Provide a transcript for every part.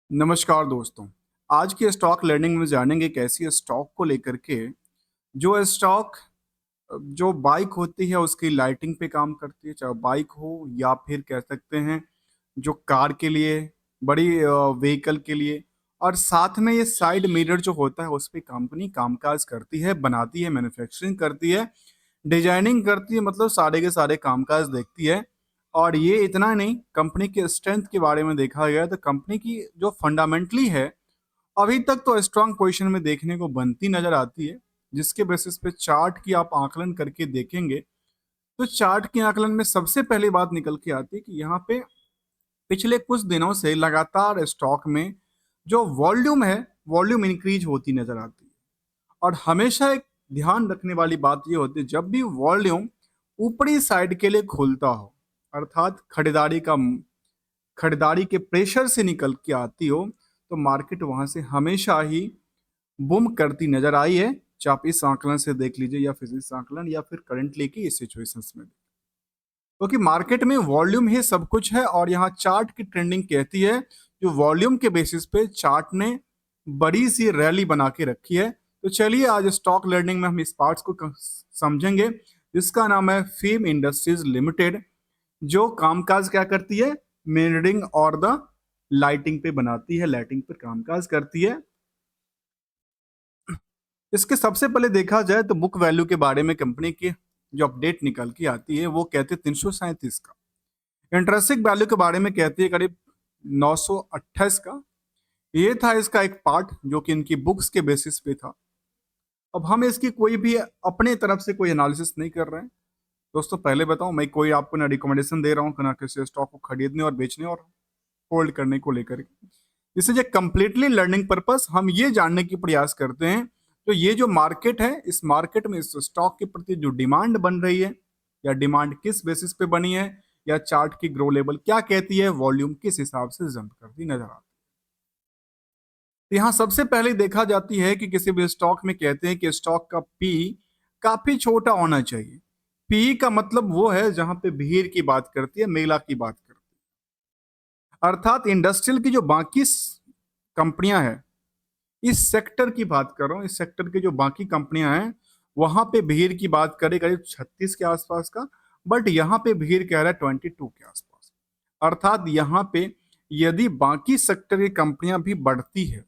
नमस्कार दोस्तों। आज की स्टॉक लर्निंग में जानेंगे कैसी स्टॉक को लेकर के जो स्टॉक जो बाइक होती है उसकी लाइटिंग पे काम करती है, चाहे बाइक हो या फिर कह सकते हैं जो कार के लिए, बड़ी व्हीकल के लिए। और साथ में ये साइड मिरर जो होता है उस पे कंपनी कामकाज करती है, बनाती है, मैन्युफैक्चरिंग करती है, डिजाइनिंग करती है, मतलब सारे के सारे कामकाज देखती है। और ये इतना नहीं, कंपनी के स्ट्रेंथ के बारे में देखा गया तो कंपनी की जो फंडामेंटली है अभी तक तो स्ट्रांग पोजीशन में देखने को बनती नजर आती है। जिसके बेसिस पे चार्ट की आप आकलन करके देखेंगे तो चार्ट के आकलन में सबसे पहली बात निकल के आती है कि यहाँ पे पिछले कुछ दिनों से लगातार स्टॉक में जो वॉल्यूम है, वॉल्यूम इंक्रीज होती नजर आती है। और हमेशा एक ध्यान रखने वाली बात ये होती है, जब भी वॉल्यूम ऊपरी साइड के लिए खुलता हो, अर्थात खरीदारी के प्रेशर से निकल के आती हो, तो मार्केट वहां से हमेशा ही बुम करती नजर आई है। चाहे आप इस आंकलन से देख लीजिए या फिर इस आंकलन या फिर करंटली की इस सिचुएशंस में, क्योंकि मार्केट में वॉल्यूम ही सब कुछ है। और यहाँ चार्ट की ट्रेंडिंग कहती है जो वॉल्यूम के बेसिस पे चार्ट ने बड़ी सी रैली बना के रखी है। तो चलिए आज स्टॉक लर्निंग में हम इस पार्ट्स को समझेंगे, जिसका नाम है फेम इंडस्ट्रीज लिमिटेड, जो कामकाज क्या करती है, मिररिंग और द लाइटिंग पे बनाती है, लाइटिंग पर कामकाज करती है। इसके सबसे पहले देखा जाए तो बुक वैल्यू के बारे में कंपनी की जो अपडेट निकल के आती है वो कहते हैं 337 का। इंटरेस्टिंग वैल्यू के बारे में कहती है करीब 928 का। ये था इसका एक पार्ट जो कि इनकी बुक्स के बेसिस पे था। अब हम इसकी कोई भी अपने तरफ से कोई एनालिसिस नहीं कर रहे हैं दोस्तों। पहले बताऊं, मैं कोई आपको ना रिकमेंडेशन दे रहा हूँ ना किसी स्टॉक को खरीदने और बेचने और होल्ड करने को लेकर के। इसे जो कम्प्लीटली लर्निंग पर्पस हम ये जानने की प्रयास करते हैं तो ये जो मार्केट है, इस मार्केट में इस स्टॉक के प्रति जो डिमांड बन रही है, या डिमांड किस बेसिस पे बनी है, या चार्ट की ग्रो लेवल क्या कहती है, वॉल्यूम किस हिसाब से जंप करती नजर आती है। तो यहाँ सबसे पहले देखा जाती है कि किसी भी स्टॉक में कहते हैं कि स्टॉक का पी काफी छोटा होना चाहिए। पी का मतलब वो है जहां पे भीड़ की बात करती है, मेला की बात करती है, अर्थात इंडस्ट्रियल की जो बाकी कंपनियां हैं, इस सेक्टर की बात कर रहा हूँ, इस सेक्टर की जो बाकी कंपनियां हैं वहां पे भीड़ की बात करें करीब 36 के आसपास का। बट यहाँ पे भीड़ कह रहा है 22 के आसपास। अर्थात यहाँ पे यदि बाकी सेक्टर की कंपनियां भी बढ़ती है,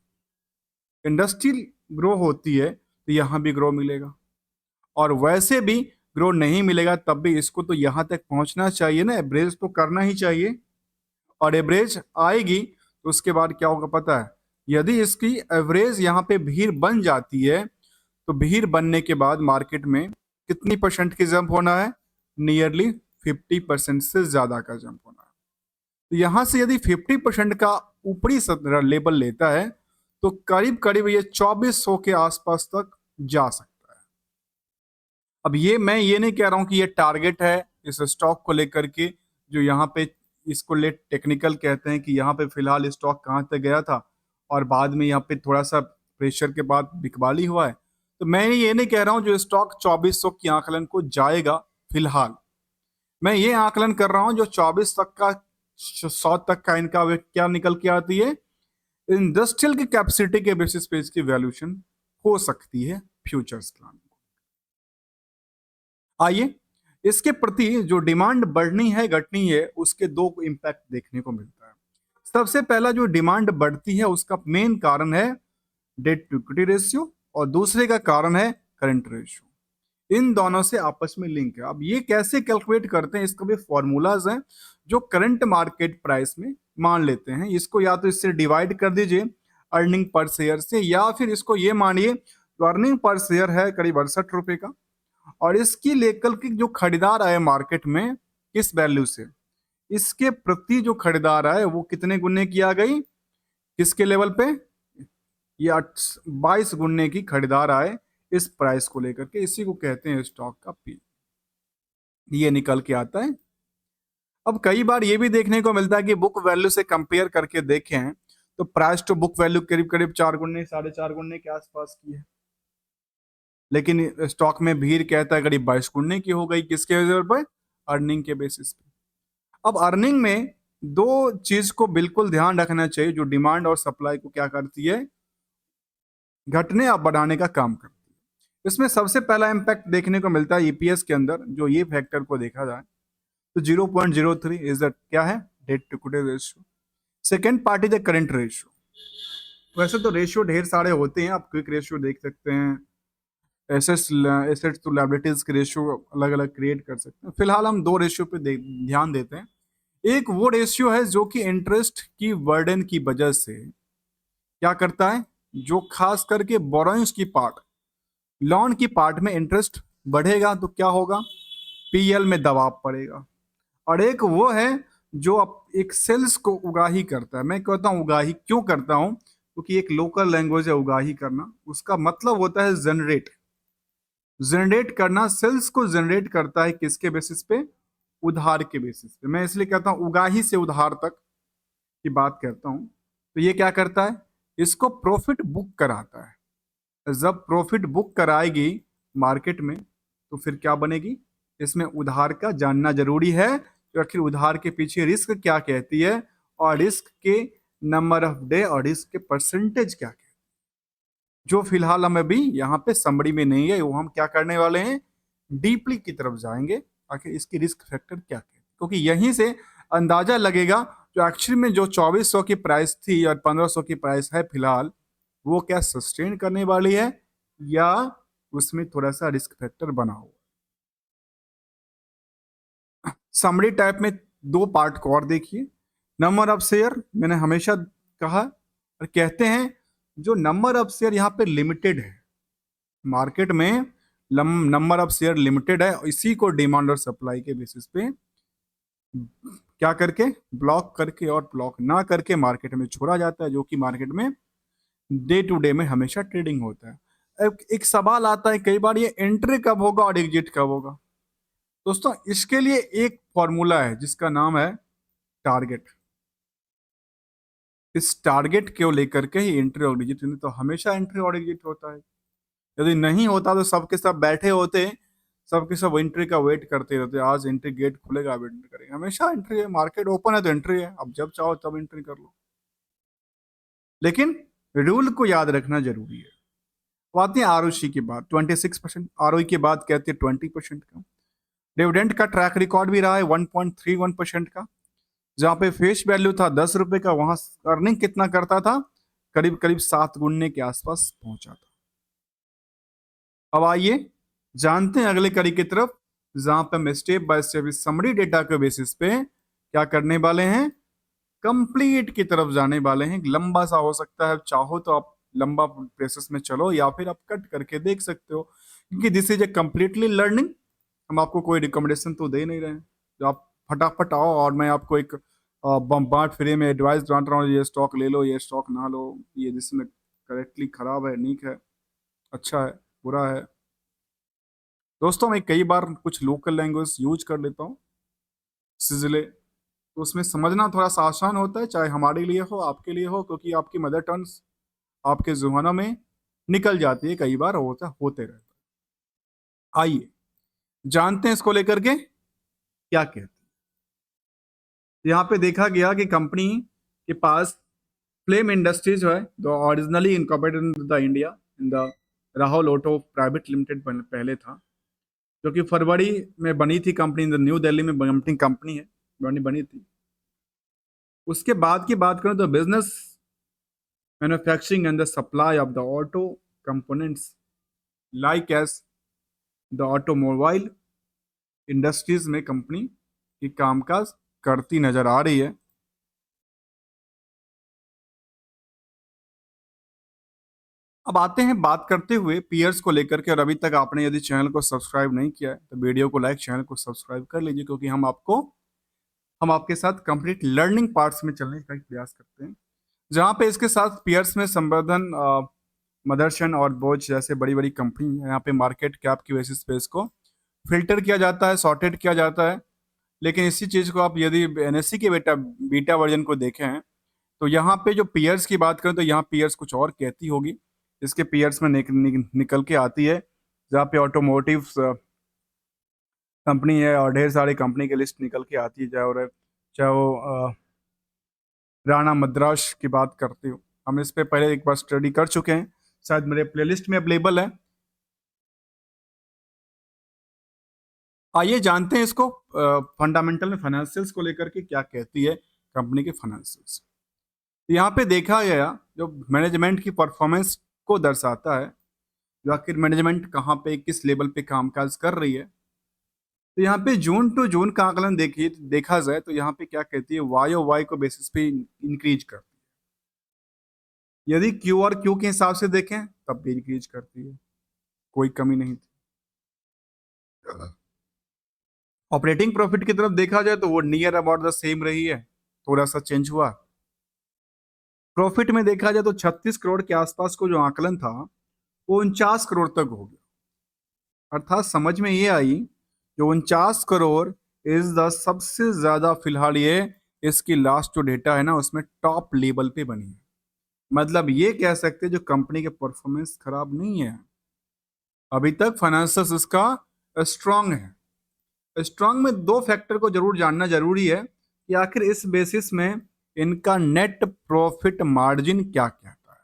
इंडस्ट्रियल ग्रो होती है, तो यहाँ भी ग्रो मिलेगा। और वैसे भी ग्रो नहीं मिलेगा तब भी इसको तो यहाँ तक पहुंचना चाहिए ना, एवरेज तो करना ही चाहिए। और एवरेज आएगी तो उसके बाद क्या होगा पता है, यदि इसकी एवरेज यहाँ पे भीड़ बन जाती है तो भीड़ बनने के बाद मार्केट में कितनी परसेंट की जंप होना है, नियरली 50% से ज्यादा का जंप होना है। तो यहां से यदि 50% का ऊपरी लेवल लेता है तो करीब करीब ये 2400 के आसपास तक जा सकता है। अब मैं ये नहीं कह रहा हूं कि ये टारगेट है इस स्टॉक को लेकर के, जो यहाँ पे इसको ले टेक्निकल कहते हैं कि यहाँ पे फिलहाल स्टॉक कहाँ तक गया था और बाद में यहाँ पे थोड़ा सा प्रेशर के बाद बिकवाली हुआ है। तो मैं ये नहीं कह रहा हूँ जो स्टॉक 2400 की आकलन को जाएगा फिलहाल। मैं ये आकलन कर रहा हूँ जो 24 तक का, 100 तक का इनका क्या निकल के आती है, इंडस्ट्रियल की कैपेसिटी के बेसिस पे इसकी वैल्यूएशन हो सकती है फ्यूचर्स प्लान। आइए इसके प्रति जो डिमांड बढ़नी है घटनी है उसके दो इम्पैक्ट देखने को मिलता है। सबसे पहला जो डिमांड बढ़ती है उसका मेन कारण है डेट टू इक्विटी रेशियो, और दूसरे का कारण है करंट रेशियो। इन दोनों से आपस में लिंक है। अब ये कैसे कैलकुलेट करते हैं, इसका भी फॉर्मूलाज हैं जो करंट मार्केट प्राइस में मान लेते हैं। इसको या तो इससे डिवाइड कर दीजिए अर्निंग पर शेयर से, या फिर इसको ये मानिए तो अर्निंग पर शेयर है करीब 68 रुपए का, और इसकी लेकर के जो खरीदार आए मार्केट में किस वैल्यू से, इसके प्रति जो खरीदार आए वो कितने गुने की आ गई, किसके लेवल पे, ये 22 गुने की खरीदार आए इस प्राइस को लेकर के। इसी को कहते हैं स्टॉक का पी, ये निकल के आता है। अब कई बार ये भी देखने को मिलता है कि बुक वैल्यू से कंपेयर करके देखें तो प्राइस टू बुक वैल्यू करीब करीब 4 गुने 4.5 गुने के आसपास की है, लेकिन स्टॉक में भीड़ कहता है करीब 22 गुने की हो गई, किसके बेसिस पर, अर्निंग के बेसिस पे। अब अर्निंग में दो चीज को बिल्कुल ध्यान रखना चाहिए जो डिमांड और सप्लाई को क्या करती है, घटने या बढ़ाने का काम करती है। इसमें सबसे पहला इम्पैक्ट देखने को मिलता है ईपीएस के अंदर, जो ये फैक्टर को देखा जाए तो 0.03 इज द क्या है, debt to equity ratio. Second part is the current ratio. वैसे तो रेशियो ढेर सारे होते हैं, आप क्विक रेशियो देख सकते हैं, एसेट्स टू लायबिलिटीज के रेशियो अलग अलग क्रिएट कर सकते हैं। फिलहाल हम दो रेशियो पे ध्यान देते हैं। एक वो रेशियो है जो कि इंटरेस्ट की बर्डन की वजह से क्या करता है, जो खास करके बोरोइंग्स की पार्ट, लोन की पार्ट में इंटरेस्ट बढ़ेगा तो क्या होगा, पीएल में दबाव पड़ेगा। और एक वो है जो एक सेल्स को उगाही करता है। मैं कहता हूं उगाही क्यों करता हूं, क्योंकि एक लोकल लैंग्वेज है उगाही करना, उसका मतलब होता है जनरेट। जनरेट करना, सेल्स को जनरेट करता है किसके बेसिस पे, उधार के बेसिस पे। मैं इसलिए कहता हूं उगाही से उधार तक की बात करता हूं। तो ये क्या करता है, इसको प्रॉफिट बुक कराता है। जब प्रॉफिट बुक कराएगी मार्केट में तो फिर क्या बनेगी, इसमें उधार का जानना जरूरी है कि आखिर उधार के पीछे रिस्क क्या कहती है, और रिस्क के नंबर ऑफ डे और रिस्क के परसेंटेज क्या कहती है, जो फिलहाल हम अभी यहाँ पे समरी में नहीं है। वो हम क्या करने वाले हैं, डीपली की तरफ जाएंगे आखिर इसकी रिस्क फैक्टर क्या है, क्योंकि यहीं से अंदाजा लगेगा जो एक्चुअली में जो 2400 की प्राइस थी और 1500 की प्राइस है फिलहाल, वो क्या सस्टेन करने वाली है या उसमें थोड़ा सा रिस्क फैक्टर बना हुआ। समरी टाइप में दो पार्ट को और देखिए। नंबर ऑफ शेयर, मैंने हमेशा कहा और कहते हैं जो नंबर ऑफ शेयर यहाँ पे लिमिटेड है मार्केट में, नंबर ऑफ शेयर लिमिटेड है, इसी को डिमांड और सप्लाई के बेसिस पे क्या करके ब्लॉक करके और ब्लॉक ना करके मार्केट में छोड़ा जाता है, जो कि मार्केट में डे टू डे में हमेशा ट्रेडिंग होता है। अब एक सवाल आता है कई बार, ये एंट्री कब होगा और एग्जिट कब होगा। दोस्तों इसके लिए एक फॉर्मूला है जिसका नाम है टारगेट। इस टारगेट को लेकर के ही एंट्री और एग्जिट, तो हमेशा एंट्री और एग्जिट होता है। यदि नहीं होता तो सबके सब बैठे होते, सबके सब एंट्री का वेट करते रहते, आज एंट्री गेट खुलेगा अब एंट्री करेंगे। हमेशा एंट्री है, मार्केट ओपन है तो एंट्री है, अब जब चाहो तब एंट्री कर लो, लेकिन रूल को याद रखना जरूरी है। वो आती है आरओसी की बात, 26%, आरओई की बात कहते हैं 20% का। डिविडेंड का ट्रैक रिकॉर्ड भी रहा है 1.31% का, जहां पे फेस वैल्यू था 10 रुपए का, वहां अर्निंग कितना करता था, करीब करीब 7 गुने के आसपास पहुंचा था। अब आइए जानते हैं अगले कड़ी की तरफ, जहां पे हम step by step summary data के बेसिस पे क्या करने वाले हैं, कंप्लीट की तरफ जाने वाले हैं। लंबा सा हो सकता है, चाहो तो आप लंबा प्रोसेस में चलो या फिर आप कट करके देख सकते हो, क्योंकि this is a completely learning. हम आपको कोई रिकमेंडेशन तो दे नहीं रहे हैं जो आप फटाफट आओ और मैं आपको एक बम्बाट फ्री में एडवाइस डांट रहा हूँ, ये स्टॉक ले लो, ये स्टॉक ना लो, ये जिसमें करेक्टली खराब है, नीक है, अच्छा है, बुरा है। दोस्तों मैं कई बार कुछ लोकल लैंग्वेज यूज कर लेता हूँ सिजले, तो उसमें समझना थोड़ा सा आसान होता है, चाहे हमारे लिए हो आपके लिए हो, क्योंकि आपकी मदर टंग्स आपके जुबानों में निकल जाती है, कई बार होते रहता है। आइए जानते हैं इसको लेकर के क्या कहते हैं। यहाँ पे देखा गया कि कंपनी के पास फ्लेम इंडस्ट्रीज जो है, जो originally incorporated in the India in the Rahul auto private limited पहले था, जो कि फरवरी में बनी थी कंपनी, न्यू दिल्ली में बनी कंपनी है, बनी थी। उसके बाद की बात करें तो business manufacturing and the supply of the auto components like as the automobile industries में कंपनी की कामकाज करती नजर आ रही है। अब आते हैं बात करते हुए पीयर्स को लेकर के, और अभी तक आपने यदि चैनल को सब्सक्राइब नहीं किया है तो वीडियो को लाइक, चैनल को सब्सक्राइब कर लीजिए, क्योंकि हम आपके साथ कंप्लीट लर्निंग पार्ट्स में चलने का प्रयास करते हैं, जहां पे इसके साथ पीयर्स में संवर्धन, मदरसन और बोझ जैसे बड़ी बड़ी कंपनी है। यहाँ पे मार्केट कैप की बेसिस पे इसको फिल्टर किया जाता है, सॉर्टेड किया जाता है। लेकिन इसी चीज को आप यदि एनएससी के बीटा वर्जन को देखें तो यहाँ पे जो पीयर्स की बात करें तो यहाँ पीयर्स कुछ और कहती होगी, इसके पीयर्स में निकल के आती है, जहाँ पे ऑटोमोटिव कंपनी है और ढेर सारी कंपनी की लिस्ट निकल के आती है, चाहे वो राणा मद्रास की बात करते हो, हम इस पे पहले एक बार स्टडी कर चुके हैं, शायद मेरे प्लेलिस्ट में अवेलेबल है। आइए जानते हैं इसको, फंडामेंटल में फाइनेंशियल्स को लेकर के क्या कहती है कंपनी के फाइनेंशियल्स। तो यहाँ पे देखा गया जो मैनेजमेंट की परफॉर्मेंस को दर्शाता है, जो आखिर मैनेजमेंट कहाँ पे किस लेवल पे कामकाज कर रही है। तो यहाँ पे जून टू जून का आकलन देखिए, देखा जाए तो यहाँ पे क्या कहती है, वाई और वाई को बेसिस पे इंक्रीज करती है। यदि क्यू और क्यू के हिसाब से देखें तब भी इंक्रीज करती है, कोई कमी नहीं थी। ऑपरेटिंग प्रॉफिट की तरफ देखा जाए तो वो नियर अबाउट द सेम रही है, थोड़ा सा चेंज हुआ। प्रॉफिट में देखा जाए तो 36 करोड़ के आसपास को जो आकलन था वो 49 करोड़ तक हो गया। अर्थात समझ में ये आई जो 49 करोड़ इज द सबसे ज्यादा फिलहाल ये इसकी लास्ट जो डेटा है ना उसमें टॉप लेवल पे बनी है। मतलब ये कह सकते हैं जो कंपनी के परफॉर्मेंस खराब नहीं है, अभी तक फाइनेंसियल्स इसका स्ट्रांग है। स्ट्रांग में दो फैक्टर को जरूर जानना जरूरी है कि आखिर इस बेसिस में इनका नेट प्रॉफिट मार्जिन क्या कहता है,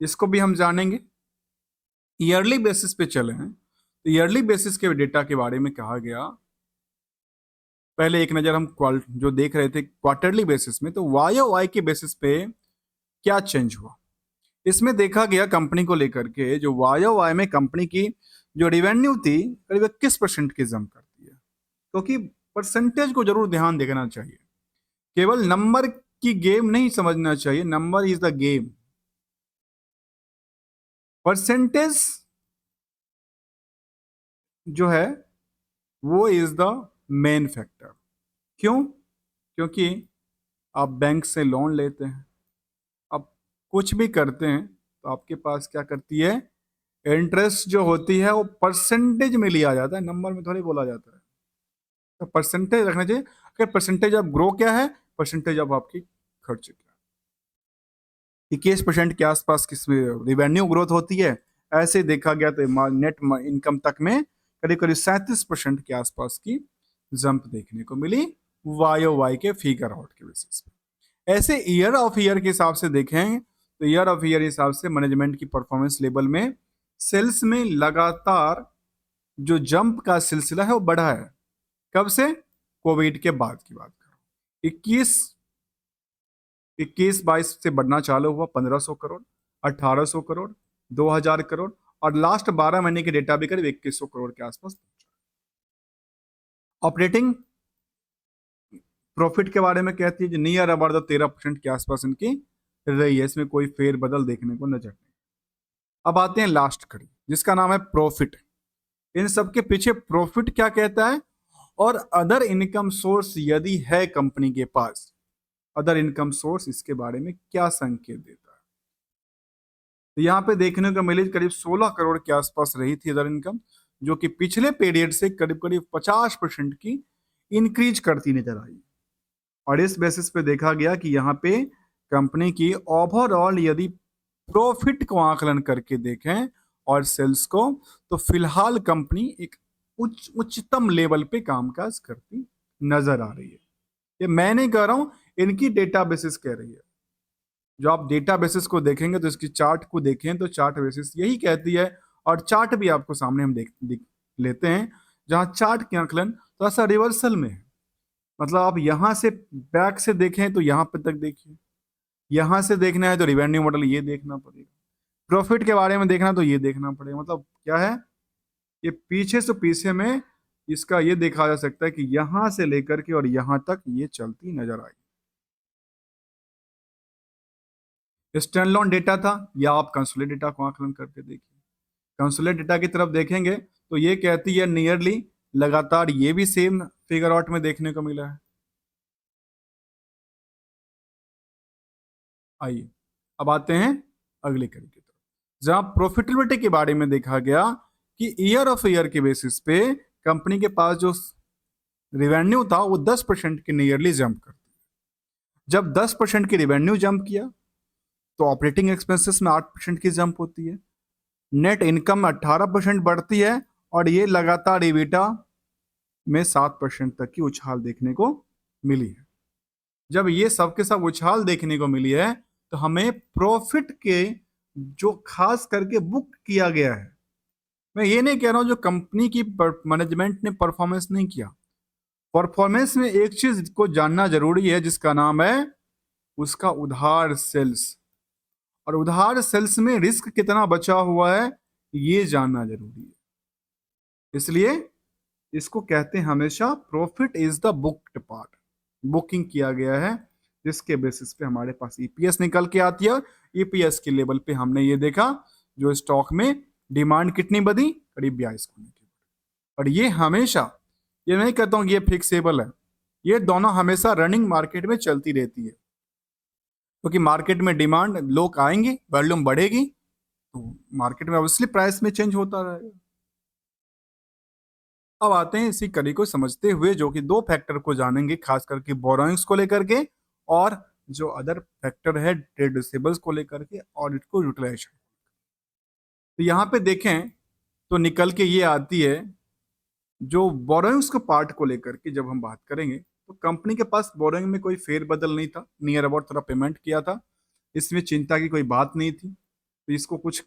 इसको भी हम जानेंगे। ईयरली बेसिस पे चले हैं तो ईयरली बेसिस के डेटा के बारे में कहा गया। पहले एक नजर हम जो देख रहे थे क्वार्टरली बेसिस में, तो वाई और वाई के बेसिस पे क्या चेंज हुआ इसमें देखा गया कंपनी को लेकर के। जो वाई और वाई में कंपनी की जो रिवेन्यू थी करीब 21% की जंप करती है, क्योंकि परसेंटेज को जरूर ध्यान देना चाहिए, केवल नंबर की गेम नहीं समझना चाहिए, number is the game. Percentage जो है वो इज द मेन फैक्टर। क्यों? क्योंकि आप बैंक से लोन लेते हैं, आप कुछ भी करते हैं तो आपके पास क्या करती है, इंटरेस्ट जो होती है वो परसेंटेज में लिया जाता है, नंबर में थोड़ी बोला जाता है। तो परसेंटेज रखना चाहिए। अगर परसेंटेज ऑफ ग्रो क्या है, परसेंटेज ऑफ आपकी खर्च क्या है। 21% के आसपास किसमें रिवेन्यू ग्रोथ होती है, ऐसे देखा गया तो नेट इनकम तक में करीब करीब 37% के आसपास की जंप देखने को मिली वाई ओ वाई के फिगर आउट के बेसिस पे। ऐसे ईयर ऑफ ईयर के हिसाब से देखें तो ईयर ऑफ ईयर हिसाब से मैनेजमेंट की परफॉर्मेंस लेवल में सेल्स में लगातार जो जंप का सिलसिला है वो बढ़ा है। कब से? कोविड के बाद की बात करो, 21-22 से बढ़ना चालू हुआ, 1500 करोड़, 1800 करोड़, 2000 करोड़, और लास्ट 12 महीने के डेटा भी करीब 2100 करोड़ के आसपास पहुंचा। ऑपरेटिंग प्रॉफिट के बारे में कहती है कि नियर अबाउट 13% के आसपास इनकी रही है, इसमें कोई फेर बदल देखने को नजर नहीं। अब आते हैं लास्ट कड़ी जिसका नाम है प्रॉफिट। इन सबके पीछे प्रॉफिट क्या कहता है और अदर इनकम सोर्स यदि है कंपनी के पास, अदर इनकम सोर्स इसके बारे में क्या संकेत देता है। तो यहाँ पे देखने को मिली करीब 16 करोड़ के आसपास रही थी अदर इनकम, जो कि पिछले पीरियड से करीब करीब 50% की इंक्रीज करती नजर आई। और इस बेसिस पे देखा गया कि यहाँ पे कंपनी की ओवरऑल यदि प्रॉफिट को आकलन करके देखें और सेल्स को, तो फिलहाल कंपनी एक उच्चतम लेवल पे कामकाज करती नजर आ रही है। ये मैं नहीं कह रहा हूं, इनकी डेटा बेसिस कह रही है। जो आप डेटा बेसिस को देखेंगे तो इसकी चार्ट को देखें तो चार्ट बेसिस यही कहती है, और चार्ट भी आपको सामने हम देख लेते हैं, जहां चार्ट के आकलन थोड़ा सा रिवर्सल में है। मतलब आप यहां से बैक से देखें तो यहां पर तक देखिए, यहां से देखना है तो रिवेन्यू मॉडल ये देखना पड़ेगा, प्रॉफिट के बारे में देखना तो ये देखना पड़ेगा। मतलब क्या है, ये पीछे से पीछे में इसका ये देखा जा सकता है कि यहां से लेकर के और यहां तक ये चलती नजर आई। स्टैंडअलोन डेटा था या आप कंसोलिडेटेड डेटा को आकलन करके देखिए। कंसोलिडेटेड डेटा की तरफ देखेंगे तो ये कहती है नियरली लगातार ये भी सेम फिगर आउट में देखने को मिला है। आइए अब आते हैं अगले कड़ी की तरफ, जहां प्रॉफिटेबिलिटी के बारे में देखा गया कि ईयर ऑफ ईयर के बेसिस पे कंपनी के पास जो रिवेन्यू था वो 10% की नियरली जंप करती है। जब 10% की रिवेन्यू जंप किया तो ऑपरेटिंग एक्सपेंसेस में 8% की जंप होती है, नेट इनकम 18% बढ़ती है, और ये लगातार EBITDA में 7% तक की उछाल देखने को मिली है। जब ये सब के सब उछाल देखने को मिली है तो हमें प्रॉफिट के जो खास करके बुक किया गया है, मैं ये नहीं कह रहा हूं जो कंपनी की मैनेजमेंट ने परफॉर्मेंस नहीं किया, परफॉर्मेंस में एक चीज को जानना जरूरी है जिसका नाम है उसका उधार सेल्स, और उधार सेल्स में रिस्क कितना बचा हुआ है ये जानना जरूरी है। इसलिए इसको कहते हैं हमेशा profit is the booked part, booking किया गया है जिसके बेसिस पे हमारे पास ईपीएस निकल के आती है। ईपीएस के लेवल पे हमने ये देखा जो स्टॉक में डिमांड कितनी बढ़ी, करीब 22 गुना की। और ये हमेशा, ये नहीं कहता हूँ ये फिक्सेबल है, ये दोनों हमेशा रनिंग मार्केट में चलती रहती है, क्योंकि मार्केट में डिमांड, लोग आएंगे, वॉल्यूम बढ़ेगी तो मार्केट में ऑब्वियसली प्राइस में चेंज होता रहेगा। अब आते हैं इसी कड़ी को समझते हुए जो कि दो फैक्टर को जानेंगे, खास करके बोरोइंग्स को लेकर के और जो अदर फैक्टर है ट्रेड रिसीवेबल्स को लेकर के और इसको यूटिलाइजेशन। तो यहाँ पे देखें तो निकल के ये आती है जो बोरोइंग्स के पार्ट को लेकर के जब हम बात करेंगे तो कंपनी के पास बोरोइंग में कोई फेरबदल नहीं था, नियर अबाउट थोड़ा पेमेंट किया था, इसमें चिंता की कोई बात नहीं थी। तो इसको कुछ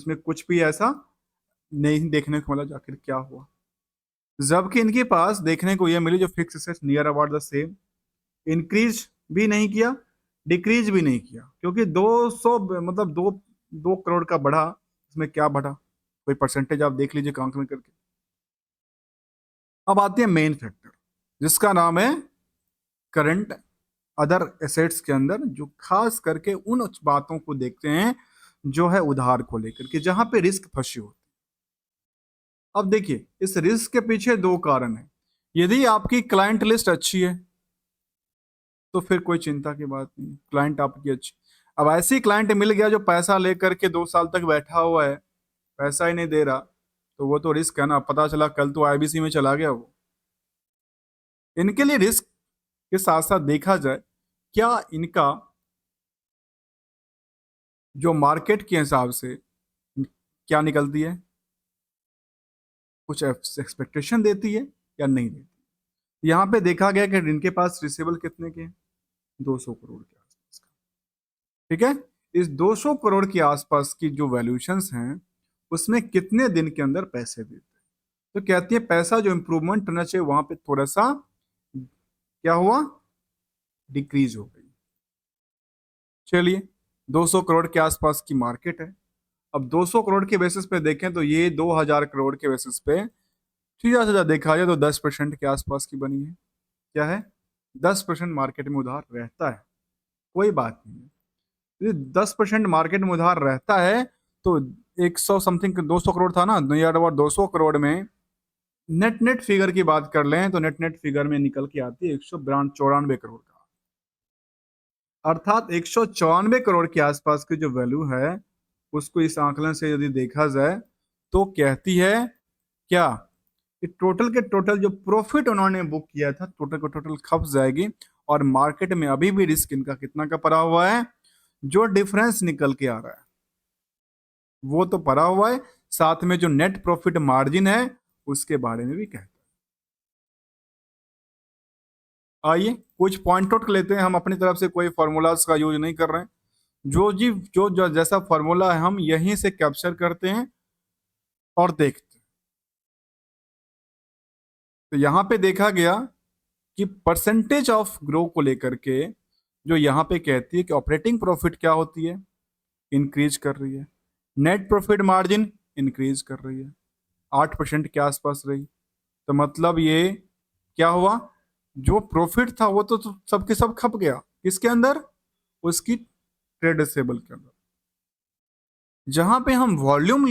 में कुछ भी ऐसा नहीं देखने को मिला। आखिर क्या हुआ, जबकि इनके पास देखने को यह मिली जो fix assets near about the same, increase भी नहीं किया, डिक्रीज भी नहीं किया, क्योंकि 200 मतलब 2 करोड़ का बढ़ा, इसमें क्या बढ़ा, कोई परसेंटेज आप देख लीजिए काउंट में करके। अब आते हैं मेन फैक्टर जिसका नाम है करंट अदर एसेट्स के अंदर, जो खास करके उन बातों को देखते हैं जो है उधार को लेकर के, जहां पे रिस्क फंसी होती है। अब देखिए इस रिस्क के पीछे दो कारण है। यदि आपकी क्लाइंट लिस्ट अच्छी है तो फिर कोई चिंता की बात नहीं, क्लाइंट आपकी अच्छी। अब ऐसी क्लाइंट मिल गया जो पैसा लेकर के 2 साल तक बैठा हुआ है, पैसा ही नहीं दे रहा, तो वो तो रिस्क है ना, पता चला कल तो आईबीसी में चला गया वो। इनके लिए रिस्क के साथ साथ देखा जाए क्या इनका जो मार्केट के हिसाब से क्या निकलती है, कुछ एक्सपेक्टेशन देती है या नहीं देती। यहाँ पे देखा गया कि इनके पास रिसीवेबल कितने के हैं, 200 करोड़ के आसपास का। ठीक है, इस 200 करोड़ के आसपास की जो वैल्यूएशंस हैं उसमें कितने दिन के अंदर पैसे देते हैं, तो कहती है पैसा जो इंप्रूवमेंट होना चाहिए वहां पे थोड़ा सा क्या हुआ, डिक्रीज हो गई। चलिए 200 करोड़ के आसपास की मार्केट है। अब 200 करोड़ के बेसिस पे देखें तो ये 2000 करोड़ के बेसिस पे सीधा सीधा देखा जाए तो 10% के आसपास की बनी है। क्या है, 10% मार्केट में उधार रहता है, कोई बात नहीं है। यदि 10% मार्केट में उधार रहता है तो 100 समथिंग 200 करोड़ था ना, नियर अबाउट 200 करोड़ में नेट नेट फिगर की बात कर लें तो नेट नेट फिगर में निकल के आती है 194 करोड़ का, अर्थात 194 करोड़ के आसपास की जो वैल्यू है उसको इस आंकलन से यदि देखा जाए तो कहती है क्या कि टोटल के टोटल जो प्रॉफिट उन्होंने बुक किया था टोटल को टोटल खप जाएगी, और मार्केट में अभी भी रिस्क इनका कितना का पड़ा हुआ है, जो डिफरेंस निकल के आ रहा है वो तो पड़ा हुआ है, साथ में जो नेट प्रॉफिट मार्जिन है उसके बारे में भी कहता है। आइए कुछ पॉइंट आउट लेते हैं हम अपनी तरफ से, कोई फॉर्मूलाज का यूज नहीं कर रहे हैं, जो जैसा फॉर्मूला है हम यहीं से कैप्चर करते हैं और देखते हैं। तो यहां पे देखा गया कि परसेंटेज ऑफ ग्रो को लेकर के जो यहाँ पे कहती है कि ऑपरेटिंग प्रॉफिट क्या होती है, इंक्रीज कर रही है, नेट प्रॉफिट मार्जिन इंक्रीज कर रही है, 8% के आसपास रही। तो मतलब ये क्या हुआ, जो प्रॉफिट था वो तो सबके सब खप गया, किसके अंदर, उसकी ट्रेड रिसीवेबल के अंदर। जहां पे हम वॉल्यूम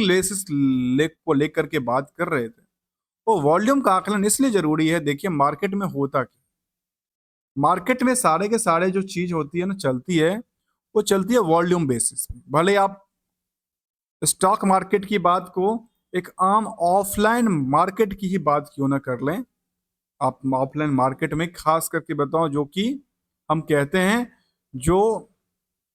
को लेकर के बात कर रहे थे, वो वॉल्यूम का आकलन इसलिए जरूरी है। देखिए मार्केट में होता क्या, मार्केट में सारे के सारे जो चीज होती है ना चलती है, वो चलती है वॉल्यूम बेसिस पे। भले आप स्टॉक मार्केट की बात को एक आम ऑफलाइन मार्केट की ही बात क्यों ना कर लें, आप ऑफलाइन मार्केट में खास करके बताओ जो कि हम कहते हैं जो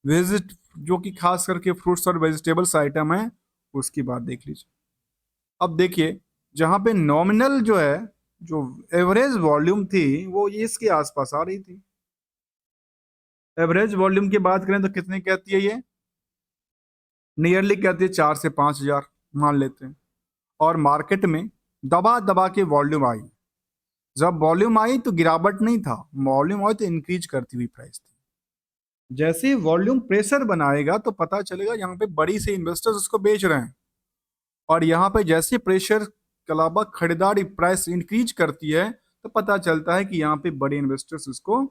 जो कि खास करके फ्रूट्स और वेजिटेबल्स आइटम है उसकी बात देख लीजिए। अब देखिए जहां पे नॉमिनल जो है जो एवरेज वॉल्यूम थी वो ये इसके आसपास आ रही थी। एवरेज वॉल्यूम की बात करें तो कितनी कहती है ये, नियरली कहती है 4 से 5 हजार मान लेते हैं। और मार्केट में दबा दबा के वॉल्यूम आई। जब वॉल्यूम आई तो गिरावट नहीं था, वॉल्यूम आई तो इंक्रीज करती हुई प्राइस थी। जैसे ही वॉल्यूम प्रेशर बनाएगा तो पता चलेगा यहाँ पे बड़ी से इन्वेस्टर्स उसको बेच रहे हैं, और यहाँ पे जैसे प्रेशर के अलावा खरीदारी प्राइस इंक्रीज करती है तो पता चलता है कि यहाँ पे बड़े इन्वेस्टर्स इसको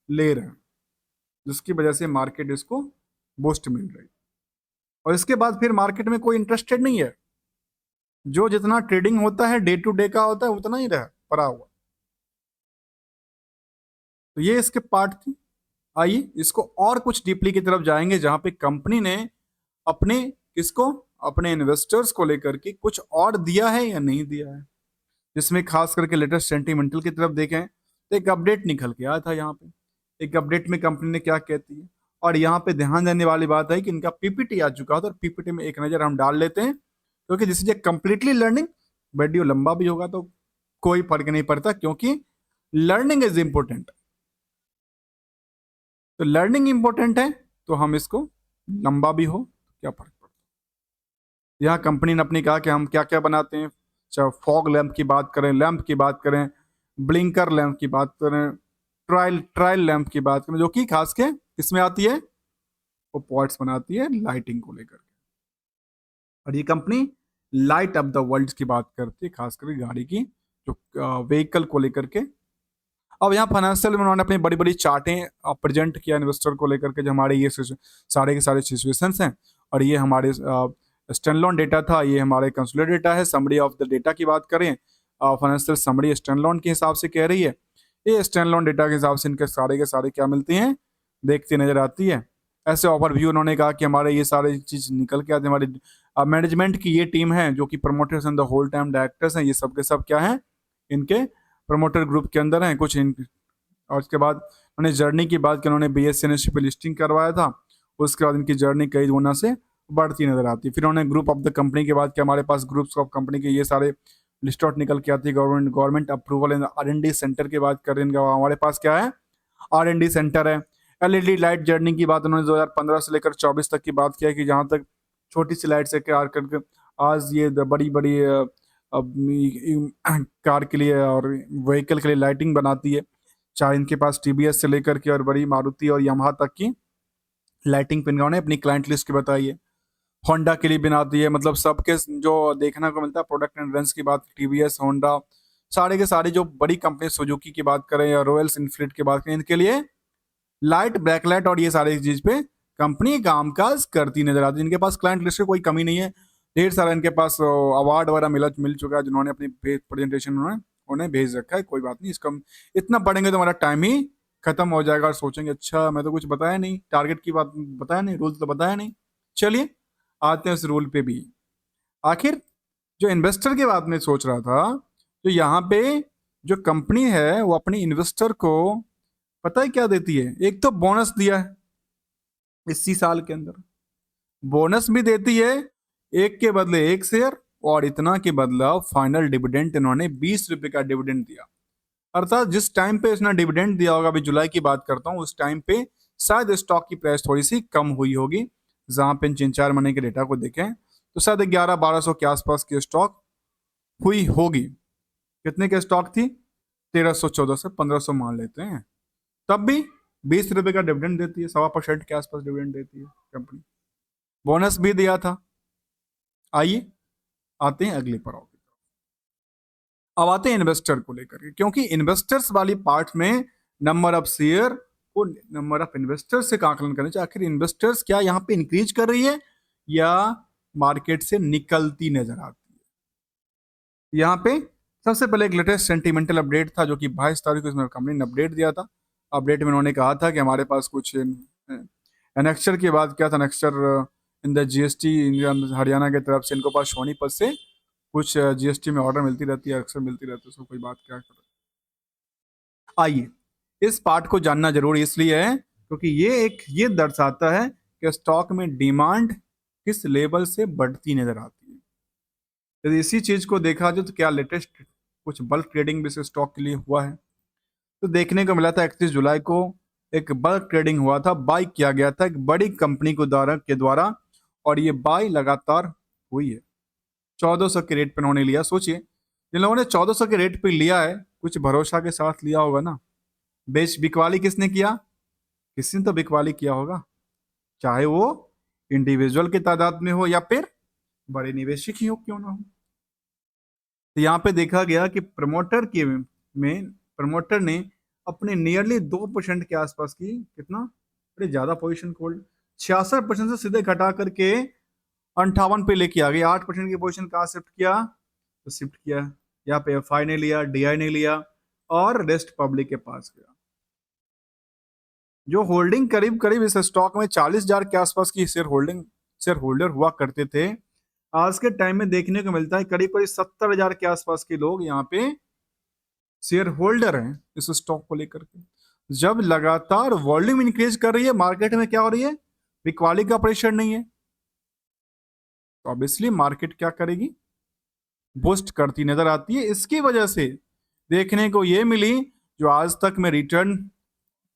ले रहे हैं, जिसकी वजह से मार्केट इसको बूस्ट मिल रही है। और इसके बाद फिर मार्केट में कोई इंटरेस्टेड नहीं है, जो जितना ट्रेडिंग होता है डे टू डे का होता है उतना ही रहा पड़ा हुआ। तो ये इसके पार्ट थी। आइए इसको और कुछ डीपली की तरफ जाएंगे, जहां पे कंपनी ने अपने किसको, अपने इन्वेस्टर्स को लेकर के कुछ और दिया है या नहीं दिया है। जिसमें खास करके लेटेस्ट सेंटिमेंटल की तरफ देखें तो एक अपडेट निकल के आया था यहाँ पे। एक अपडेट में कंपनी ने क्या कहती है, और यहाँ पे ध्यान देने वाली बात है कि इनका पीपीटी आ चुका था, और पीपीटी में एक नजर हम डाल लेते हैं, क्योंकि this is a completely learning. Video लंबा भी होगा तो कोई फर्क नहीं पड़ता, क्योंकि लर्निंग इज इंपॉर्टेंट। तो लर्निंग इंपॉर्टेंट है तो हम इसको लंबा भी हो क्या फर्क पड़ता है। यहाँ कंपनी ने अपनी कहा कि हम क्या क्या बनाते हैं, चाहे फॉग लैंप की बात करें, लैंप की बात करें, ब्लिंकर लैंप की बात करें, ट्रायल ट्रायल लैंप की बात करें, जो कि खास के इसमें आती है, वो पॉइंट्स बनाती है लाइटिंग को लेकर के। और ये company light up the world की बात करती है, खास करके गाड़ी की जो व्हीकल को लेकर के। अब यहाँ फाइनेंशियल में उन्होंने अपनी बड़ी बड़ी चार्टें प्रेजेंट किया इन्वेस्टर को लेकर के, जो हमारे ये सारे के सारे सिचुएशंस हैं। और ये हमारे स्टैंडलोन डेटा था, ये हमारे कंसोलिडेटेड डेटा है। समरी ऑफ द डेटा की बात करें, फाइनेंशियल समरी स्टैंडलोन के हिसाब से कह रही है। ये स्टैंडलोन डेटा के हिसाब से इनके सारे क्या मिलती हैं, देखती नजर आती है। ऐसे ओवरव्यू उन्होंने कहा कि हमारे ये सारी चीज निकल के आते हैं। हमारी मैनेजमेंट की ये टीम है जो कि promoters and the whole time directors हैं, ये सब के सब क्या हैं, इनके प्रमोटर ग्रुप के अंदर हैं कुछ और उसके बाद उन्होंने जर्नी की बात की, उन्होंने BSE पे लिस्टिंग करवाया था। उसके बाद इनकी जर्नी कई गुना से बढ़ती नजर आती है। फिर उन्होंने ग्रुप ऑफ द कंपनी के बाद कि हमारे पास ग्रुप्स ऑफ कंपनी के ये सारे लिस्ट आउट निकल के आती है। Government approval and R&D centre की बात कर रहे हैं, हमारे पास क्या है, R&D सेंटर है। LED लाइट जर्नी की बात उन्होंने 2015 से लेकर 24 तक की बात किया, कि जहाँ तक छोटी सी लाइट से कार करके आज ये बड़ी बड़ी कार के लिए और व्हीकल के लिए लाइटिंग बनाती है। चाहे इनके पास TVS से लेकर के और बड़ी मारुति और यामाहा तक की लाइटिंग पिन उन्होंने अपनी क्लाइंट लिस्ट की बताई है। होंडा के लिए बनाती है, मतलब सबके जो देखने को मिलता है प्रोडक्ट एंड रेंज की बात, TVS, होंडा, सारे के सारे जो बड़ी कंपनी, सुजुकी की बात करें या रॉयल्स इनफील्ड की बात करें, इनके लिए लाइट, बैकलाइट और ये सारी चीज पे कंपनी कामकाज करती नजर आती है। इनके पास क्लाइंट लिस्ट की कोई कमी नहीं है। ढेर सारा इनके पास अवार्ड वगैरह मिल चुका है, जिन्होंने अपनी प्रेजेंटेशन उन्हें भेज रखा है। कोई बात नहीं, इसका इतना पढ़ेंगे तो हमारा टाइम ही खत्म हो जाएगा और सोचेंगे अच्छा मैं तो कुछ बताया नहीं, टारगेट की बात बताया नहीं, रूल तो बताया नहीं। चलिए आते हैं उस रूल पे भी। आखिर जो इन्वेस्टर के बात में सोच रहा था, तो यहाँ पे जो कंपनी है वो अपनी इन्वेस्टर को पता है क्या देती है, एक तो बोनस दिया है इसी साल के अंदर, बोनस भी देती है, एक के बदले एक शेयर, और इतना के बदला फाइनल डिविडेंड इन्होंने 20 रुपए का डिविडेंड दिया। अर्थात जिस टाइम पे इसने डिविडेंड दिया होगा, अभी जुलाई की बात करता हूँ, उस टाइम पे शायद स्टॉक की प्राइस थोड़ी सी कम हुई होगी। जहां पे 3-4 महीने के डेटा को देखें तो शायद 1100-1200 के आसपास की स्टॉक हुई होगी। कितने के स्टॉक थी, 1300-1400 से 1500 मान लेते हैं। तब भी 20 रुपए का डिविडेंड देती है, 1.25% के आसपास डिविडेंड देती है कंपनी। बोनस भी दिया था। आइए आते हैं अगले पड़ाव की तरफ। अब आते हैं इन्वेस्टर को लेकर के, क्योंकि इन्वेस्टर्स वाली पार्ट में नंबर ऑफ शेयर को नंबर ऑफ इन्वेस्टर्स से आकलन करना चाहिए। आखिर इन्वेस्टर्स क्या यहाँ पे इंक्रीज कर रही है या मार्केट से निकलती नजर आती है। यहाँ पे सबसे पहले एक लेटेस्ट सेंटिमेंटल अपडेट था, जो कि 22 तारीख को इसमें कंपनी ने अपडेट दिया था। अपडेट में उन्होंने कहा था कि हमारे पास कुछ एनेक्चर की बात किया था, annexure in the GST Haryana की तरफ से इनको पास सोनीपत से कुछ GST में ऑर्डर मिलती रहती है, अक्सर मिलती रहती है, उसको कोई बात क्या कर। आइए इस पार्ट को जानना जरूरी इसलिए है क्योंकि ये दर्शाता है कि स्टॉक में डिमांड किस लेवल से बढ़ती नजर आती है। यदि इसी चीज को देखा जाए तो क्या लेटेस्ट कुछ बल्क ट्रेडिंग भी इस स्टॉक के लिए हुआ है। तो देखने को मिला था 31 जुलाई को एक बल्क ट्रेडिंग हुआ था, बाई किया गया था एक बड़ी कंपनी को द्वारा और ये बाई लगातार हुई है। 1400 के रेट पे उन्होंने लिया। सोचिए जिन लोगों ने 1400 के रेट पे लिया है कुछ भरोसा के साथ लिया होगा ना। बिकवाली किसने किया? किसी ने तो बिकवाली किया होगा, चाहे वो इंडिविजुअल की तादाद में हो या फिर बड़े निवेशक ही हो क्यों ना हो। तो यहाँ पे देखा गया कि प्रमोटर ने अपने नियरली 2% के आसपास की कितना बड़े ज्यादा पोजीशन होल्ड 66% से सीधे घटा करके 58 पे लेके आ गई। 8% की पोजीशन कहाँ शिफ्ट किया? तो शिफ्ट किया यहाँ पे एफआई ने लिया, डीआई ने लिया और रेस्ट पब्लिक के पास गया। जो होल्डिंग करीब करीब इस स्टॉक में 40,000 के आसपास की शेयर होल्डर हुआ करते थे, आज के टाइम में देखने को मिलता है करीब करीब 70,000 के आसपास के लोग यहाँ पे शेयर होल्डर हैं इस स्टॉक को लेकर के। जब लगातार वॉल्यूम इंक्रीज कर रही है मार्केट में, क्या हो रही है? बिकवाली का प्रेशर नहीं है, तो ऑब्वियसली मार्केट क्या करेगी? बूस्ट करती नजर आती है। इसकी वजह से देखने को ये मिली, जो आज तक में रिटर्न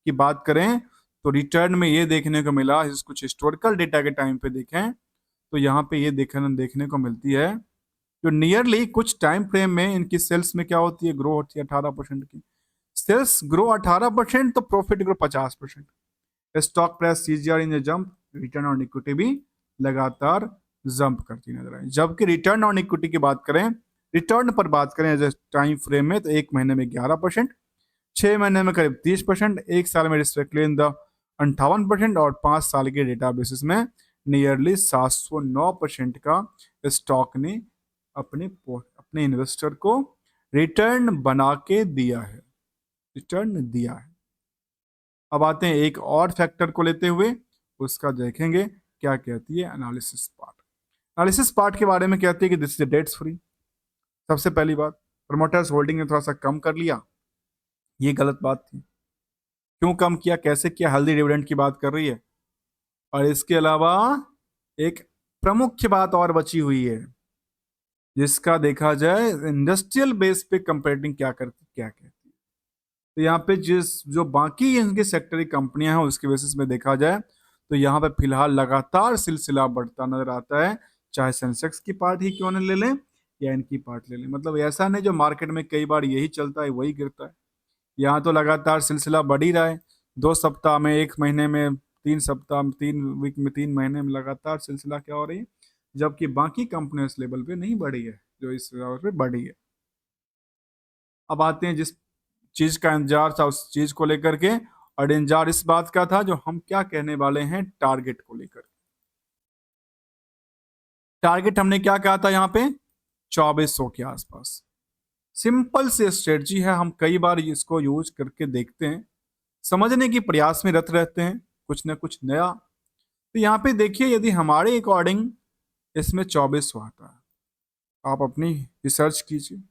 की बात करें तो रिटर्न में ये देखने को मिला, कुछ हिस्टोरिकल डेटा के टाइम पे देखें तो यहाँ पे ये देखने को मिलती है, जो नियरली कुछ टाइम फ्रेम में इनकी सेल्स में क्या होती है? ग्रो होती है 18% की। सेल्स ग्रो 18% तो profit grow 50%। Stock price CGR in jump, return on equity भी लगातार जंप करती नजर आई। जबकि रिटर्न ऑन इक्विटी की बात करें, रिटर्न पर बात करें एज टाइम फ्रेम में, तो 1 महीने में 11%, 6 महीने में करीब 30%, 1 साल में रिस्पेक्टली इन द 58% और 5 साल के डेटा बेसिस में नियरली 709% का स्टॉक ने अपने इन्वेस्टर को रिटर्न बना के दिया है, रिटर्न दिया है। अब आते हैं एक और फैक्टर को लेते हुए, उसका देखेंगे क्या कहती है एनालिसिस पार्ट। एनालिसिस पार्ट के बारे में कहती है कि दिस इज डेट्स फ्री। सबसे पहली बात, प्रमोटर्स होल्डिंग ने थोड़ा सा कम कर लिया, ये गलत बात थी। क्यों कम किया, कैसे किया? हेल्दी डिविडेंड की बात कर रही है। और इसके अलावा एक प्रमुख बात और बची हुई है, जिसका देखा जाए इंडस्ट्रियल बेस पे कंपेयरिंग क्या कहती है। तो यहाँ पे जो बाकी इनके सेक्टर की कंपनियां हैं उसके बेसिस में देखा जाए तो यहाँ पे फिलहाल लगातार सिलसिला बढ़ता नजर आता है, चाहे सेंसेक्स की पार्ट ही क्यों न ले लें या इनकी पार्ट ले लें। मतलब ऐसा नहीं जो मार्केट में कई बार यही चलता है वही गिरता है, यहाँ तो लगातार सिलसिला बढ़ ही रहा है। 2 सप्ताह में, 1 महीने में, 3 सप्ताह में, 3 वीक में, 3 महीने में लगातार सिलसिला क्या हो रही है, जबकि बाकी कंपनियां इस लेवल पे नहीं बढ़ी है जो इस लेवल पे बढ़ी है। अब आते हैं जिस चीज का इंतजार था उस चीज को लेकर के, और इंतजार इस बात का था जो हम क्या कहने वाले हैं टारगेट को लेकर। टारगेट हमने क्या कहा था यहाँ पे? 2400 के आसपास। सिंपल सी स्ट्रेटजी है, हम कई बार इसको यूज करके देखते हैं, समझने की प्रयास में रत रहते हैं कुछ ना कुछ नया। तो यहाँ पे देखिए, यदि हमारे अकॉर्डिंग इसमें 2400 आता है, आप अपनी रिसर्च कीजिए,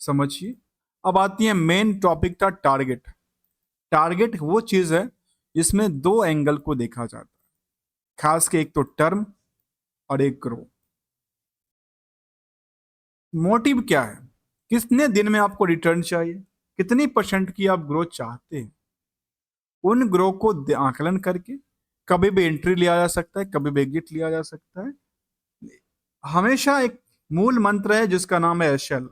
समझिए। अब आती है मेन टॉपिक था टारगेट। टारगेट वो चीज है जिसमें 2 एंगल को देखा जाता है, खास के एक तो टर्म और एक ग्रो। मोटिव क्या है, कितने दिन में आपको रिटर्न चाहिए, कितनी % की आप ग्रोथ चाहते हैं, उन ग्रो को आकलन करके कभी भी एंट्री लिया जा सकता है, कभी भी एग्जिट लिया जा सकता है। हमेशा एक मूल मंत्र है जिसका नाम है एसएल।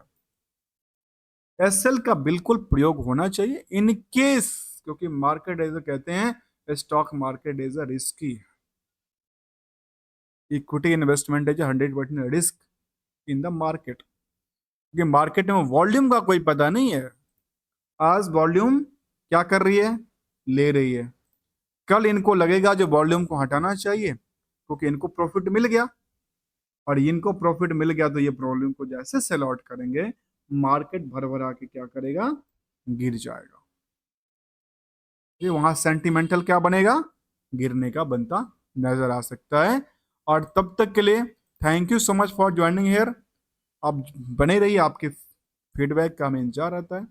एसएल का बिल्कुल प्रयोग होना चाहिए इन केस, क्योंकि मार्केट एज कहते हैं stock market is a risky, equity investment is 100% risk in the market, क्योंकि मार्केट में वॉल्यूम का कोई पता नहीं है। आज वॉल्यूम क्या कर रही है? ले रही है। कल इनको लगेगा जो वॉल्यूम को हटाना चाहिए, क्योंकि इनको प्रॉफिट मिल गया, और इनको प्रॉफिट मिल गया तो ये वॉल्यूम को जैसे सेल आउट करेंगे, मार्केट भर भरा के क्या करेगा? गिर जाएगा। ये वहां सेंटिमेंटल क्या बनेगा? गिरने का बनता नजर आ सकता है। और तब तक के लिए thank you so much for joining here. आप बने रहिए, आपके फीडबैक का हमें इंतजार रहता है।